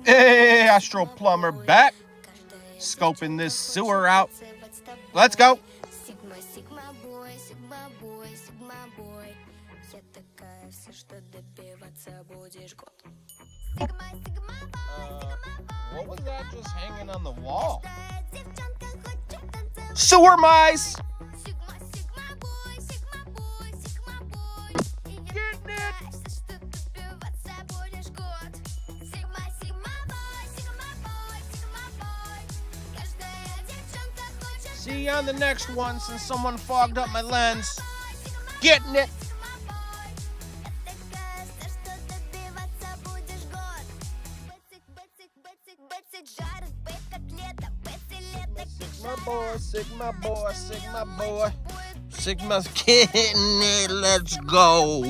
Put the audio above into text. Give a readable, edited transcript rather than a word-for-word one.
Hey, Astro Plumber back. Scoping this sewer out. Let's go. What was that just hanging on the wall? Sewer mice! See you on the next one since someone fogged up my lens. Getting it! Sigma boy, Sigma boy, Sigma boy. Sigma's getting it, let's go.